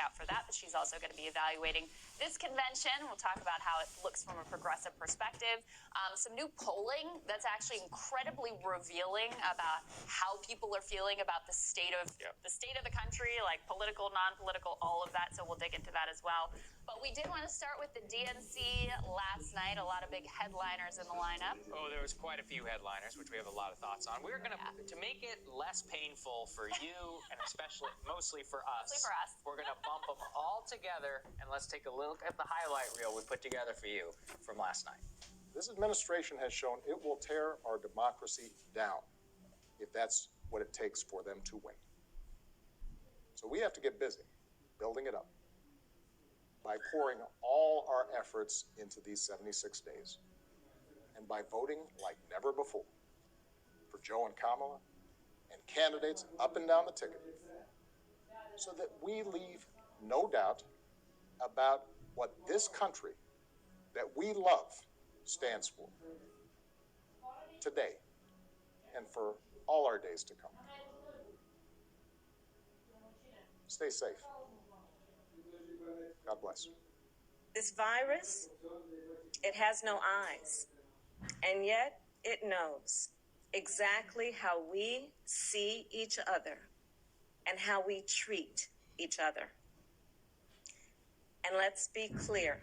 out for that, but she's also going to be evaluating this convention. We'll talk about how it looks from a progressive perspective. Some new polling that's actually incredibly revealing about how people are feeling about the state of the country, like political, non-political, all of that. So we'll dig into that as well. But we did want to start with the DNC last night. A lot of big headliners in the lineup. Oh, there was quite a few headliners, which we have a lot of thoughts on. We're going to make it less painful for you, and mostly for us. We're going to bump them all together, and let's take a look at the highlight reel we put together for you from last night. This administration has shown it will tear our democracy down if that's what it takes for them to win. So we have to get busy building it up by pouring all our efforts into these 76 days and by voting like never before for Joe and Kamala and candidates up and down the ticket so that we leave no doubt about what this country that we love stands for today and for all our days to come. Stay safe. God bless. This virus, it has no eyes, and yet it knows exactly how we see each other and how we treat each other. And let's be clear,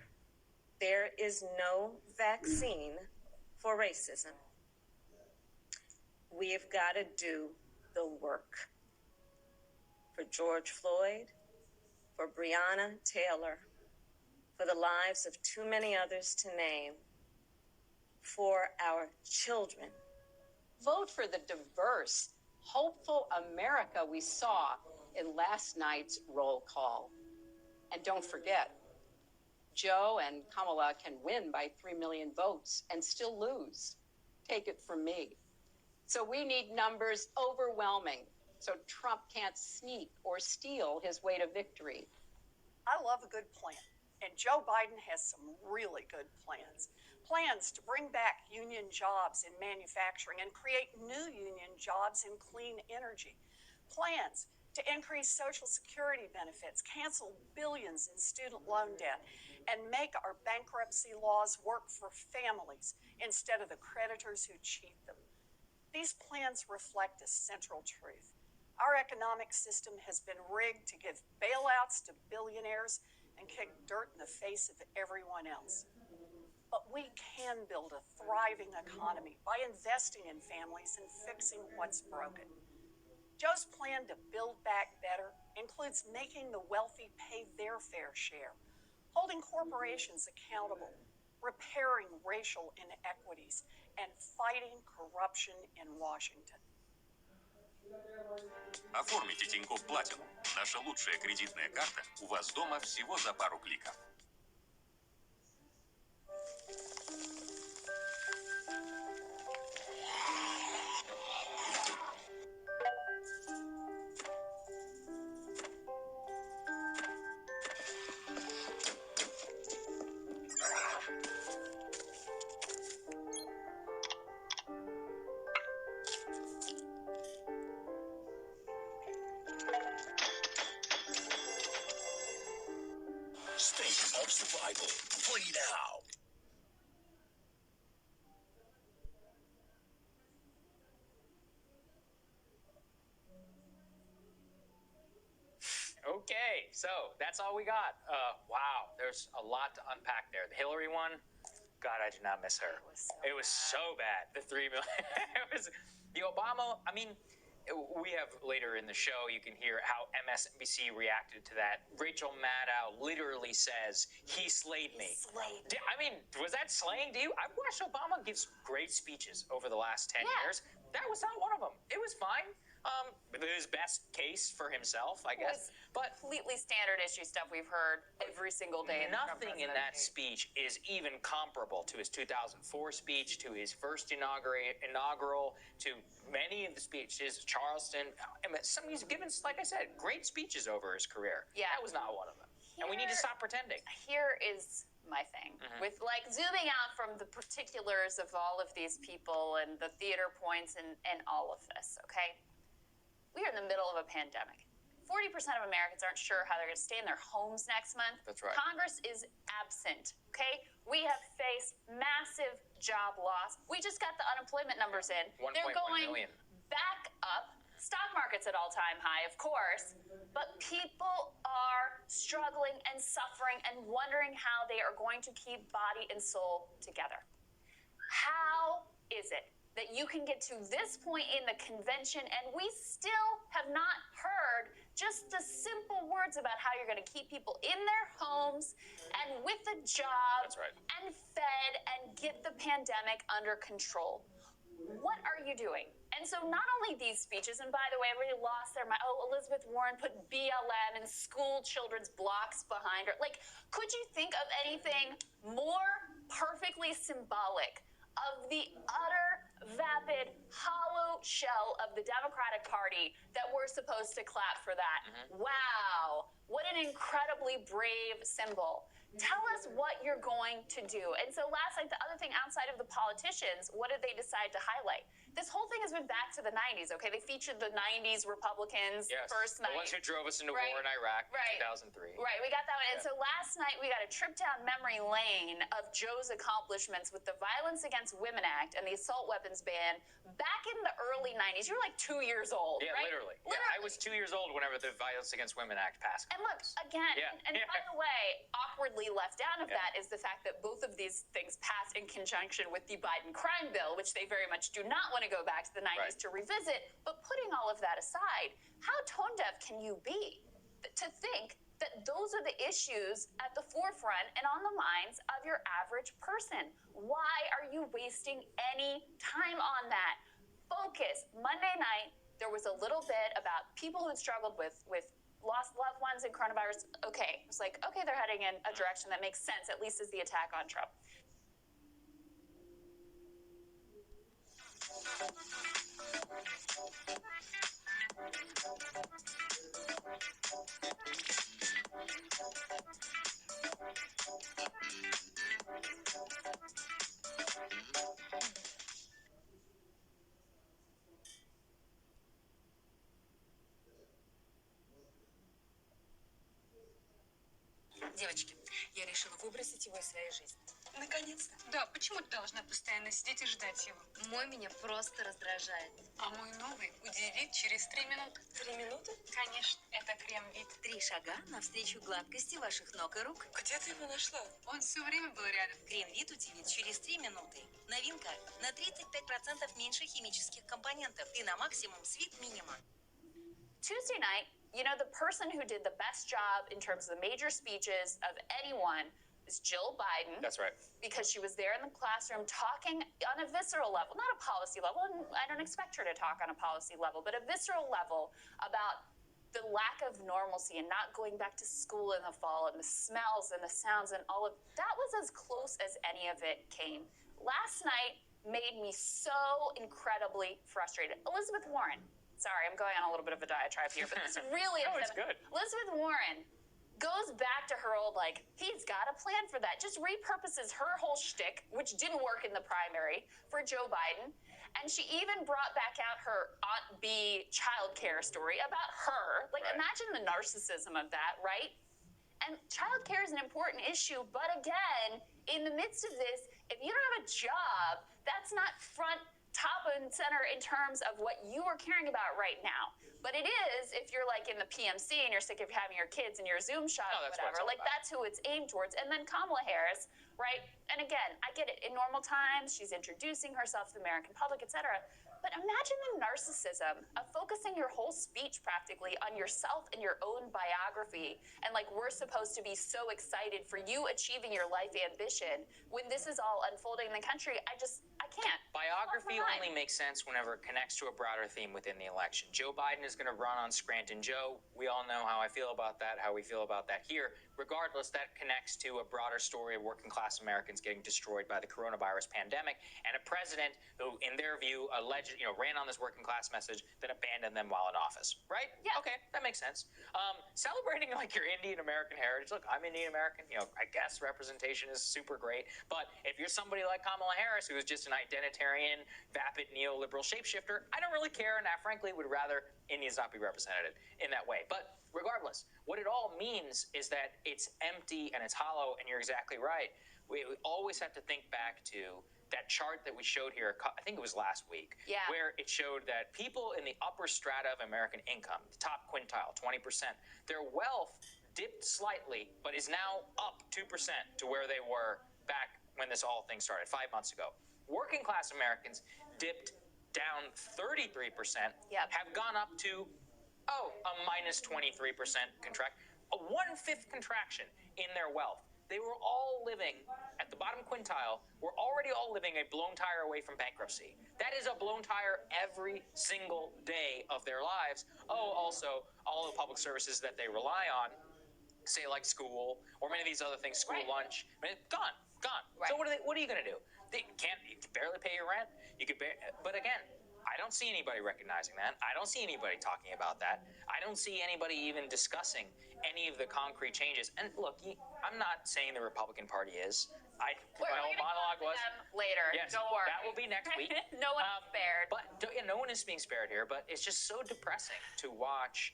there is no vaccine for racism. We have got to do the work. For George Floyd, for Breonna Taylor, for the lives of too many others to name, for our children. Vote for the diverse, hopeful America we saw in last night's roll call. And don't forget, Joe and Kamala can win by 3 million votes and still lose. Take it from me. So we need numbers overwhelming so Trump can't sneak or steal his way to victory. I love a good plan, and Joe Biden has some really good plans. Plans to bring back union jobs in manufacturing and create new union jobs in clean energy. Plans to increase Social Security benefits, cancel billions in student loan debt, and make our bankruptcy laws work for families instead of the creditors who cheat them. These plans reflect a central truth. Our economic system has been rigged to give bailouts to billionaires and kick dirt in the face of everyone else. But we can build a thriving economy by investing in families and fixing what's broken. Joe's plan to build back better includes making the wealthy pay their fair share, holding corporations accountable, repairing racial inequities, and fighting corruption in Washington. Оформите Тинькофф Platinum. Наша лучшая кредитная карта у вас дома всего за пару кликов. State of Survival. Play now. Okay, so that's all we got. Wow, there's a lot to unpack there. The Hillary one, God, I do not miss her. It was so bad. The 3 million. It was the Obama. I mean, we have later in the show, you can hear how MSNBC reacted to that. Rachel Maddow literally says, he slayed me. I mean, was that slaying to you? I've watched Obama give great speeches over the last 10 years. That was not one of them. It was fine. His best case for himself, I guess. But Completely standard issue stuff we've heard every single day. nothing in that speech is even comparable to his 2004 speech, to his first inaugural, to many of the speeches, Charleston. He's given, like I said, great speeches over his career. Yeah. That was not one of them. And we need to stop pretending. Here is my thing with like zooming out from the particulars of all of these people and the theater points and all of this, okay? We are in the middle of a pandemic. 40% of Americans aren't sure how they're going to stay in their homes next month. That's right. Congress is absent, okay? We have faced massive job loss. We just got the unemployment numbers in. 1.1 They're going million. back up. Stock market's at all-time high, of course, but people are struggling and suffering and wondering how they are going to keep body and soul together. How is it that you can get to this point in the convention and we still have not heard just the simple words about how you're going to keep people in their homes and with a job That's right. and fed and get the pandemic under control? What are you doing? And so not only these speeches, and by the way, everybody lost their mind. Oh, Elizabeth Warren put BLM and school children's blocks behind her. Like, could you think of anything more perfectly symbolic of the utter, vapid, hollow shell of the Democratic Party that we're supposed to clap for that? Wow, what an incredibly brave symbol. Tell us what you're going to do. And so last night, the other thing outside of the politicians, what did they decide to highlight? This whole thing has been back to the 90s, okay? They featured the 90s Republicans first night. The ones who drove us into Right. war in Iraq Right. in 2003. Right, we got that one. And so last night we got a trip down memory lane of Joe's accomplishments with the Violence Against Women Act and the assault weapons ban back in the early 90s. You were like 2 years old, Yeah, right? literally. Yeah, I was 2 years old whenever the Violence Against Women Act passed. And look, again, Yeah. and Yeah. by the way, awkwardly left out of Yeah. that is the fact that both of these things passed in conjunction with the Biden crime bill, which they very much do not want to go back to the 90s Right. to revisit. But putting all of that aside, how tone deaf can you be to think that those are the issues at the forefront and on the minds of your average person? Why are you wasting any time on that? Focus. Monday night, there was a little bit about people who had struggled with lost loved ones and coronavirus. Okay, it's like, okay, they're heading in a direction that makes sense, at least as the attack on Trump. Девочки, я решила выбросить его из своей жизни. Наконец-то. Да, почему ты должна постоянно сидеть и ждать его? Мой меня просто раздражает. А мой новый удивит через 3 минуты. 3 минуты? Конечно, это крем-вид. 3 шага навстречу гладкости ваших ног и рук. Где ты его нашла? Он все время был рядом. Крем-вид удивит через 3 минуты. Новинка. На 35% меньше химических компонентов и на максимум свит минима. Tuesday night, you know, the person who did the best job in terms of the major speeches of anyone is Jill Biden. That's right. Because she was there in the classroom talking on a visceral level, not a policy level, and I don't expect her to talk on a policy level, but a visceral level about the lack of normalcy and not going back to school in the fall and the smells and the sounds and all of that was as close as any of it came. Last night made me so incredibly frustrated. Elizabeth Warren. Sorry, I'm going on a little bit of a diatribe here, but this really No, it's upset me. good. Elizabeth Warren goes back to her old, like, he's got a plan for that. Just repurposes her whole shtick, which didn't work in the primary, for Joe Biden. And she even brought back out her Aunt B childcare story about her. Like, Right. imagine the narcissism of that, right? And childcare is an important issue, but again, in the midst of this, if you don't have a job, that's not top and center in terms of what you are caring about right now. But it is if you're like in the PMC and you're sick of having your kids in your Zoom shot or that's what it's whatever. all Like about. that's who it's aimed towards. And then Kamala Harris, right? And again, I get it. In normal times, she's introducing herself to the American public, etc. But imagine the narcissism of focusing your whole speech practically on yourself and your own biography. And like we're supposed to be so excited for you achieving your life ambition when this is all unfolding in the country. I can't. Biography Off my mind. only makes sense whenever it connects to a broader theme within the election. Joe Biden is going to run on Scranton Joe. We all know how I feel about that, how we feel about that here. Regardless, that connects to a broader story of working class Americans getting destroyed by the coronavirus pandemic and a president who, in their view, allegedly ran on this working class message, then abandoned them while in office, right? Yeah. Okay, that makes sense. Celebrating like your Indian American heritage. Look, I'm Indian American. I guess representation is super great. But if you're somebody like Kamala Harris, who is just an identitarian, vapid neoliberal shapeshifter, I don't really care, and I frankly would rather Indians not be represented in that way. But regardless, what it all means is that it's empty and it's hollow, and you're exactly right. We always have to think back to that chart that we showed here, I think it was last week, where it showed that people in the upper strata of American income, the top quintile, 20%, their wealth dipped slightly, but is now up 2% to where they were back when this whole thing started 5 months ago. Working class Americans dipped down 33%, have gone up to, a minus 23% a 1/5 contraction in their wealth. They were all living at the bottom quintile. We're already all living a blown tire away from bankruptcy. That is a blown tire every single day of their lives. Also, all the public services that they rely on, say like school or many of these other things, school lunch, gone. Right. So what are you going to do? You can barely pay your rent. But again, I don't see anybody recognizing that. I don't see anybody talking about that. I don't see anybody even discussing any of the concrete changes. And look, I'm not saying the Republican Party is. My whole monologue was later. Yes, don't worry. That will be next week. No one is spared. But no one is being spared here. But it's just so depressing to watch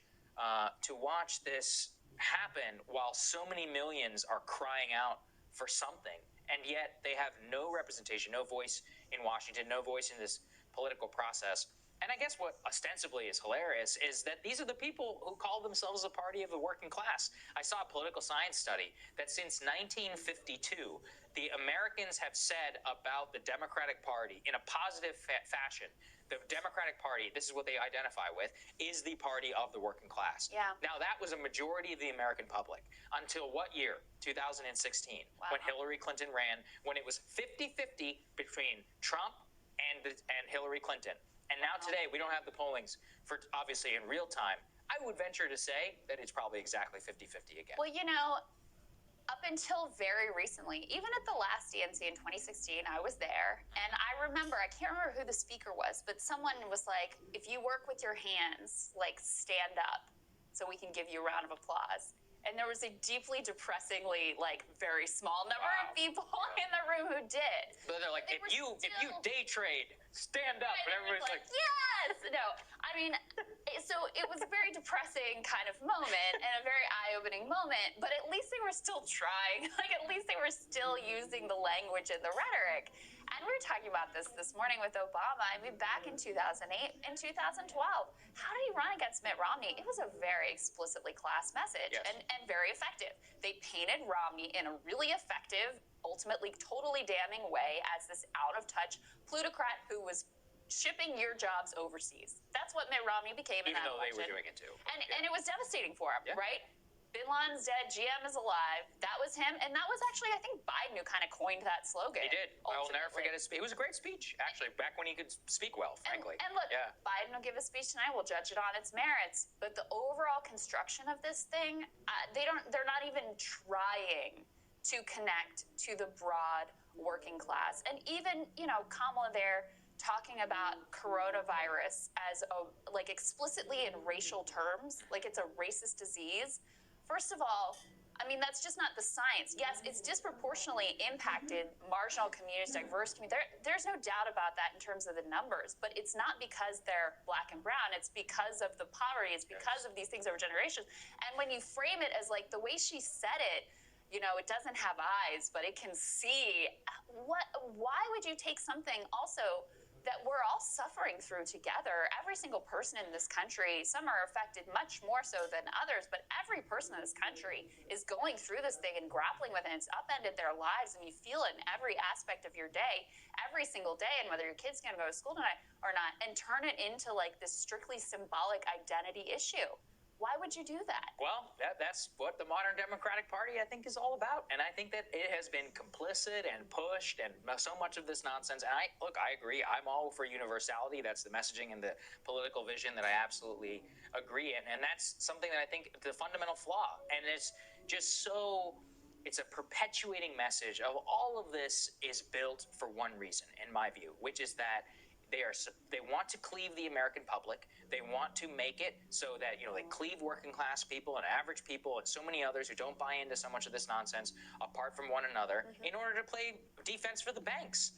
this happen while so many millions are crying out for something, and yet they have no representation, no voice in Washington, no voice in this political process. And I guess what ostensibly is hilarious is that these are the people who call themselves a party of the working class. I saw a political science study that since 1952, the Americans have said about the Democratic Party in a positive fashion, the Democratic Party, this is what they identify with, is the party of the working class. Yeah. Now, that was a majority of the American public until what year? 2016, when Hillary Clinton ran, when it was 50-50 between Trump and Hillary Clinton. And now today, we don't have the pollings for, obviously, in real time. I would venture to say that it's probably exactly 50-50 again. Well, up until very recently, even at the last DNC in 2016, I was there. And I remember, I can't remember who the speaker was, but someone was like, if you work with your hands, stand up so we can give you a round of applause. And there was a deeply depressingly, very small number of people in the room who did. But they're like, if you day trade, stand up. And everybody's like, yes! No, so it was a very depressing kind of moment and a very eye-opening moment, but at least they were still trying. At least they were still using the language and the rhetoric. And we were talking about this morning with Obama. Back in 2008 and 2012, how did he run against Mitt Romney? It was a very explicitly class message and very effective. They painted Romney in a really effective, ultimately totally damning way as this out-of-touch plutocrat who was shipping your jobs overseas. That's what Mitt Romney became in that election. Even though they were doing it too. And it was devastating for him, right? Bin Laden's dead, GM is alive. That was him. And that was actually, I think, Biden who kind of coined that slogan. He did. I will never forget his speech. It was a great speach, actually, back when he could speak well, frankly. And look, Biden will give a speech tonight. We'll judge it on its merits. But the overall construction of this thing, they're not even trying to connect to the broad working class. And even, Kamala there talking about coronavirus as explicitly in racial terms, like it's a racist disease. First of all, that's just not the science. Yes, it's disproportionately impacted marginal communities, diverse communities. There's no doubt about that in terms of the numbers, but it's not because they're black and brown. It's because of the poverty. It's because of these things over generations. And when you frame it as the way she said it, it doesn't have eyes, but it can see. Why would you take something also that we're all suffering through together? Every single person in this country, some are affected much more so than others, but every person in this country is going through this thing and grappling with it. It's upended their lives, and you feel it in every aspect of your day, every single day, and whether your kid's going to go to school tonight or not, and turn it into this strictly symbolic identity issue. Why would you do that? Well, that's what the modern Democratic Party, I think, is all about. And I think that it has been complicit and pushed and so much of this nonsense. And I agree. I'm all for universality. That's the messaging and the political vision that I absolutely agree in. And that's something that I think the fundamental flaw. And it's just it's a perpetuating message of all of this is built for one reason, in my view, which is that They want to cleave the American public. They want to make it so that, they cleave working class people and average people and so many others who don't buy into so much of this nonsense apart from one another in order to play defense for the banks.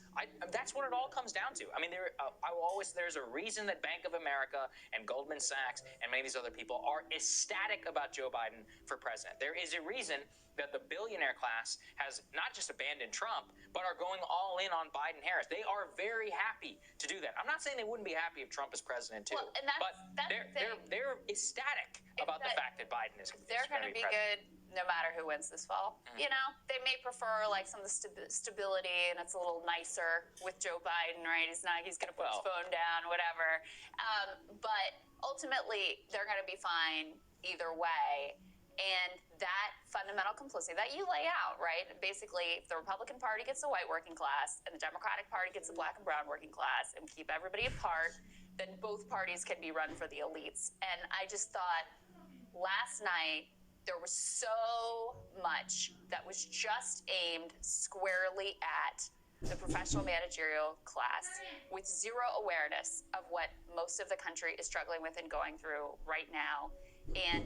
That's what it all comes down to. I mean, there's a reason that Bank of America and Goldman Sachs and many of these other people are ecstatic about Joe Biden for president. There is a reason that the billionaire class has not just abandoned Trump, but are going all in on Biden-Harris. They are very happy to do that. I'm not saying they wouldn't be happy if Trump is president too, Well, and they're ecstatic about the fact that Biden is they're going to be president. good no matter who wins this fall. They may prefer like some of the stability, and it's a little nicer with Joe Biden, right? He's going to put his phone down, whatever. But ultimately, they're going to be fine either way. And that fundamental complicity that you lay out, right? Basically, if the Republican Party gets the white working class and the Democratic Party gets the black and brown working class and keep everybody apart, then both parties can be run for the elites. And I just thought last night there was so much that was just aimed squarely at the professional managerial class with zero awareness of what most of the country is struggling with and going through right now. And